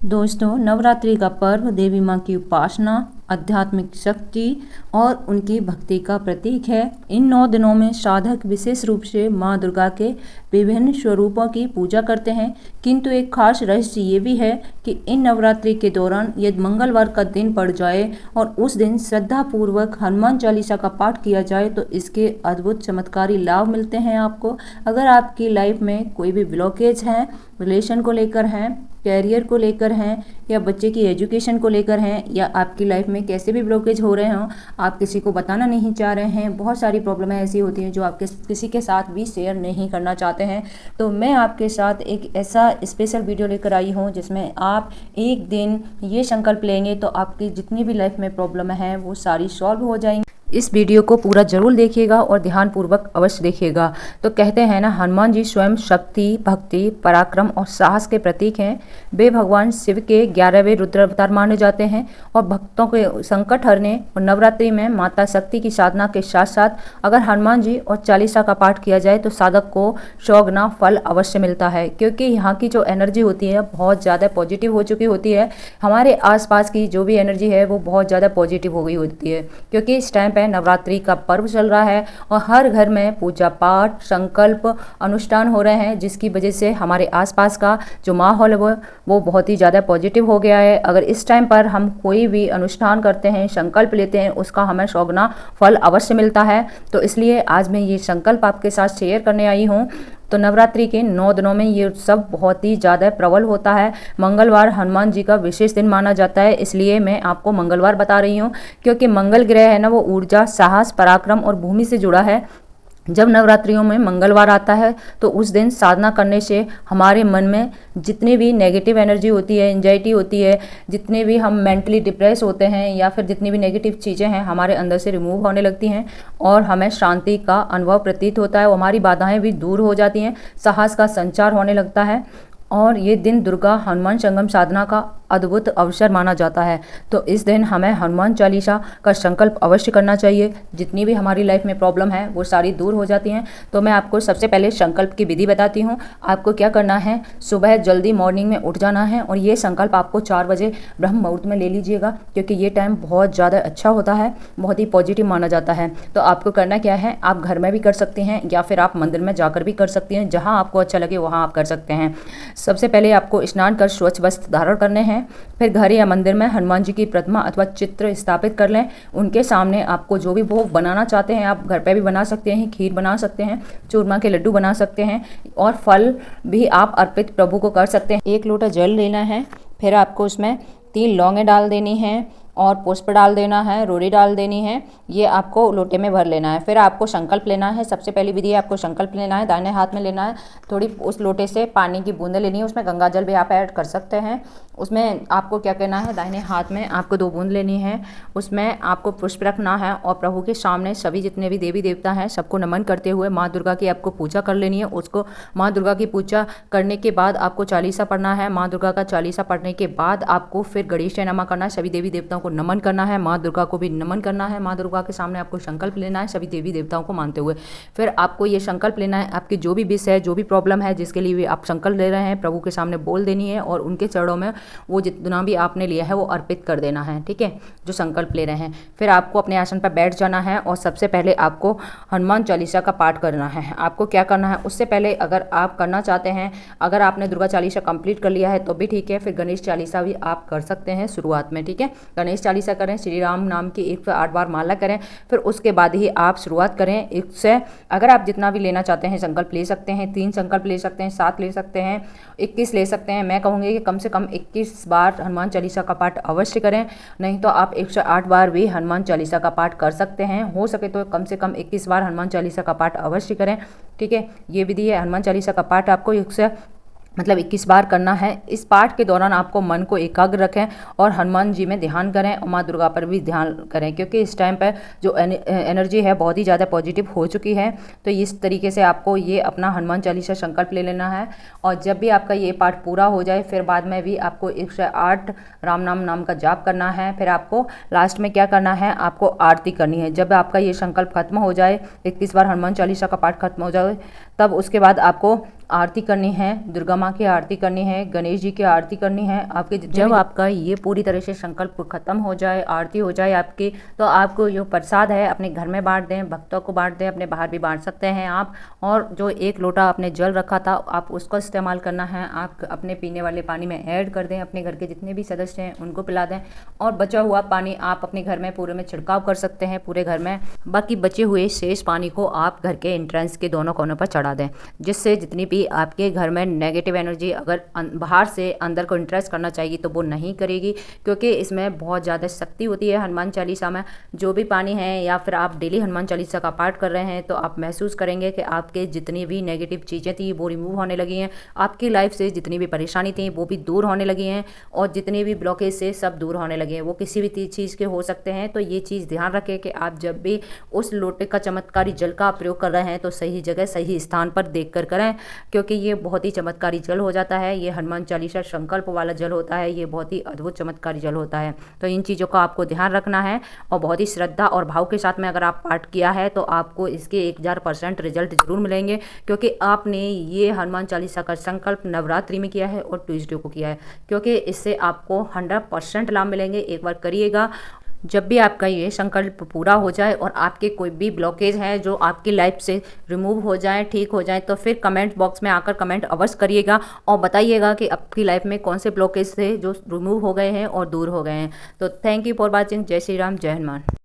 दोस्तों, नवरात्रि का पर्व देवी माँ की उपासना, आध्यात्मिक शक्ति और उनकी भक्ति का प्रतीक है। इन 9 दिनों में साधक विशेष रूप से माँ दुर्गा के विभिन्न स्वरूपों की पूजा करते हैं, किंतु एक खास रहस्य ये भी है कि इन नवरात्रि के दौरान यदि मंगलवार का दिन पड़ जाए और उस दिन श्रद्धापूर्वक हनुमान चालीसा का पाठ किया जाए तो इसके अद्भुत चमत्कारी लाभ मिलते हैं आपको। अगर आपकी लाइफ में कोई भी ब्लॉकेज है, रिलेशन को लेकर हैं, कैरियर को लेकर हैं या बच्चे की एजुकेशन को लेकर हैं, या आपकी लाइफ में कैसे भी ब्लॉकेज हो रहे हों, आप किसी को बताना नहीं चाह रहे हैं, बहुत सारी प्रॉब्लमें ऐसी होती हैं जो आप किसी के साथ भी शेयर नहीं करना चाहते हैं, तो मैं आपके साथ एक ऐसा स्पेशल वीडियो लेकर आई हूं जिसमें आप एक दिन ये संकल्प लेंगे तो आपकी जितनी भी लाइफ में प्रॉब्लम है वो सारी सॉल्व हो जाएंगी। इस वीडियो को पूरा जरूर देखिएगा और ध्यानपूर्वक अवश्य देखिएगा। तो कहते हैं ना, हनुमान जी स्वयं शक्ति, भक्ति, पराक्रम और साहस के प्रतीक हैं। वे भगवान शिव के 11वें रुद्र अवतार माने जाते हैं और भक्तों के संकट हरने और नवरात्रि में माता शक्ति की साधना के साथ साथ अगर हनुमान जी और चालीसा का पाठ किया जाए तो साधक को 100 गुना फल अवश्य मिलता है, क्योंकि यहाँ की जो एनर्जी होती है बहुत ज़्यादा पॉजिटिव हो चुकी होती है। हमारे आसपास की जो भी एनर्जी है वो बहुत ज़्यादा पॉजिटिव हो गई होती है, क्योंकि इस टाइम नवरात्रि का पर्व चल रहा है और हर घर में पूजा पाठ, संकल्प, अनुष्ठान हो रहे हैं, जिसकी वजह से हमारे आसपास का जो माहौल है वो बहुत ही ज़्यादा पॉजिटिव हो गया है। अगर इस टाइम पर हम कोई भी अनुष्ठान करते हैं, संकल्प लेते हैं, उसका हमें 100 गुना फल अवश्य मिलता है। तो इसलिए आज मैं ये संकल्प आपके साथ शेयर करने आई हूँ। तो नवरात्रि के 9 दिनों में ये उत्सव बहुत ही ज़्यादा प्रबल होता है। मंगलवार हनुमान जी का विशेष दिन माना जाता है, इसलिए मैं आपको मंगलवार बता रही हूँ, क्योंकि मंगल ग्रह है ना, वो ऊर्जा, साहस, पराक्रम और भूमि से जुड़ा है। जब नवरात्रियों में मंगलवार आता है तो उस दिन साधना करने से हमारे मन में जितनी भी नेगेटिव एनर्जी होती है, एंजाइटी होती है, जितने भी हम मेंटली डिप्रेस होते हैं या फिर जितनी भी नेगेटिव चीज़ें हैं हमारे अंदर से रिमूव होने लगती हैं और हमें शांति का अनुभव प्रतीत होता है। और हमारी बाधाएं भी दूर हो जाती हैं, साहस का संचार होने लगता है और ये दिन दुर्गा हनुमान संगम साधना का अद्भुत अवसर माना जाता है। तो इस दिन हमें हनुमान चालीसा का संकल्प अवश्य करना चाहिए। जितनी भी हमारी लाइफ में प्रॉब्लम है वो सारी दूर हो जाती हैं। तो मैं आपको सबसे पहले संकल्प की विधि बताती हूँ। आपको क्या करना है, सुबह जल्दी मॉर्निंग में उठ जाना है और ये संकल्प आपको 4 बजे ब्रह्म मुहूर्त में ले लीजिएगा, क्योंकि ये टाइम बहुत ज़्यादा अच्छा होता है, बहुत ही पॉजिटिव माना जाता है। तो आपको करना क्या है, आप घर में भी कर सकते हैं या फिर आप मंदिर में जाकर भी कर सकते हैं, जहाँ आपको अच्छा लगे वहाँ आप कर सकते हैं। सबसे पहले आपको स्नान कर स्वच्छ वस्त्र धारण करने हैं। फिर घर या मंदिर में हनुमान जी की प्रतिमा अथवा चित्र स्थापित कर लें। उनके सामने आपको जो भी भोग बनाना चाहते हैं आप घर पे भी बना सकते हैं, खीर बना सकते हैं, चूरमा के लड्डू बना सकते हैं और फल भी आप अर्पित प्रभु को कर सकते हैं। 1 लोटा जल लेना है, फिर आपको उसमें 3 लौंगे डाल देनी है और पुष्प डाल देना है, रोड़ी डाल देनी है। ये आपको लोटे में भर लेना है। फिर आपको संकल्प लेना है। सबसे पहली विधि है, आपको संकल्प लेना है, दाहिने हाथ में लेना है, थोड़ी उस लोटे से पानी की बूंदें लेनी है, उसमें गंगा जल भी आप ऐड कर सकते हैं। उसमें आपको क्या करना है, दाहिने हाथ में आपको 2 बूंद लेनी है, उसमें आपको पुष्प रखना है और प्रभु के सामने सभी जितने भी देवी देवता हैं सबको नमन करते हुए माँ दुर्गा की आपको पूजा कर लेनी है। उसको माँ दुर्गा की पूजा करने के बाद आपको चालीसा पढ़ना है। माँ दुर्गा का चालीसा पढ़ने के बाद आपको फिर गणेश जयनमा करना है, सभी देवी देवताओं को नमन करना है, माँ दुर्गा को भी नमन करना है। माँ दुर्गा के सामने आपको संकल्प लेना है सभी देवी देवताओं को मानते हुए। फिर आपको ये संकल्प लेना है, आपकी जो भी विष है, जो भी प्रॉब्लम है, जिसके लिए भी आप संकल्प ले रहे हैं, प्रभु के सामने बोल देनी है और उनके चरणों में वो जितना भी आपने लिया है वो अर्पित कर देना है। ठीक है, जो संकल्प ले रहे हैं। फिर आपको अपने आसन पर बैठ जाना है और सबसे पहले आपको हनुमान चालीसा का पाठ करना है। आपको क्या करना है, उससे पहले अगर आप करना चाहते हैं, अगर आपने दुर्गा चालीसा कंप्लीट कर लिया है तो भी ठीक है, फिर गणेश चालीसा भी आप कर सकते हैं शुरुआत में। ठीक है, गणेश चालीसा करें, श्री राम नाम की 108 बार माला करें, फिर उसके बाद ही आप शुरुआत करें। इससे अगर आप जितना भी लेना चाहते हैं संकल्प ले सकते हैं, 3 संकल्प ले सकते हैं, 7 ले सकते हैं, 21 ले सकते हैं। मैं कहूँगी कि कम से कम 21 बार हनुमान चालीसा का पाठ अवश्य करें, नहीं तो आप 108 बार भी हनुमान चालीसा का पाठ कर सकते हैं। हो सके तो कम से कम 21 बार हनुमान चालीसा का पाठ अवश्य करें। ठीक है, ये विधि है। हनुमान चालीसा का पाठ आपको 21 बार करना है। इस पाठ के दौरान आपको मन को एकाग्र रखें और हनुमान जी में ध्यान करें और माँ दुर्गा पर भी ध्यान करें, क्योंकि इस टाइम पर जो एनर्जी है बहुत ही ज़्यादा पॉजिटिव हो चुकी है। तो इस तरीके से आपको ये अपना हनुमान चालीसा संकल्प ले लेना है और जब भी आपका ये पाठ पूरा हो जाए फिर बाद में भी आपको 108 राम नाम का जाप करना है। फिर आपको लास्ट में क्या करना है, आपको आरती करनी है। जब आपका ये संकल्प खत्म हो जाए, 21 बार हनुमान चालीसा का पाठ खत्म हो जाए, तब उसके बाद आपको आरती करनी है, दुर्गा माँ की आरती करनी है, गणेश जी की आरती करनी है। आपके जब आपका ये पूरी तरह से संकल्प खत्म हो जाए, आरती हो जाए आपकी, तो आपको जो प्रसाद है अपने घर में बांट दें, भक्तों को बांट दें, अपने बाहर भी बांट सकते हैं आप। और जो 1 लोटा आपने जल रखा था आप उसको इस्तेमाल करना है, आप अपने पीने वाले पानी में ऐड कर दें, अपने घर के जितने भी सदस्य हैं उनको पिला दें। और बचा हुआ पानी आप अपने घर में पूरे में छिड़काव कर सकते हैं, पूरे घर में। बाकी बचे हुए शेष पानी को आप घर के एंट्रेंस के दोनों कोनों पर चढ़ा दें, जिससे जितनी भी आपके घर में नेगेटिव एनर्जी अगर बाहर से अंदर को इंट्रेस करना चाहिए तो वो नहीं करेगी, क्योंकि इसमें बहुत ज़्यादा शक्ति होती है। हनुमान चालीसा में जो भी पानी है, या फिर आप डेली हनुमान चालीसा का पाठ कर रहे हैं, तो आप महसूस करेंगे कि आपके जितनी भी नेगेटिव चीज़ें थी वो रिमूव होने लगी हैं, आपकी लाइफ से जितनी भी परेशानी थी वो भी दूर होने लगी हैं, और जितने भी ब्लॉकेज से सब दूर होने लगे हैं। वो किसी भी चीज़ के हो सकते हैं। तो ये चीज़ ध्यान रखें कि आप जब भी उस लोटे का चमत्कारी जल का प्रयोग कर रहे हैं तो सही जगह सही स्थान पर देख कर करें, क्योंकि ये बहुत ही चमत्कारी जल हो जाता है। ये हनुमान चालीसा संकल्प वाला जल होता है, ये बहुत ही अद्भुत चमत्कारी जल होता है। तो इन चीज़ों का आपको ध्यान रखना है, और बहुत ही श्रद्धा और भाव के साथ में अगर आप पाठ किया है तो आपको इसके 1000% रिजल्ट जरूर मिलेंगे, क्योंकि आपने ये हनुमान चालीसा का संकल्प नवरात्रि में किया है और ट्यूसडे को किया है, क्योंकि इससे आपको 100% लाभ मिलेंगे। एक बार करिएगा। जब भी आपका ये संकल्प पूरा हो जाए और आपके कोई भी ब्लॉकेज है जो आपकी लाइफ से रिमूव हो जाए, ठीक हो जाए, तो फिर कमेंट बॉक्स में आकर कमेंट अवश्य करिएगा और बताइएगा कि आपकी लाइफ में कौन से ब्लॉकेज थे जो रिमूव हो गए हैं और दूर हो गए हैं। तो थैंक यू फॉर वॉचिंग। जय श्री राम, जय हनुमान।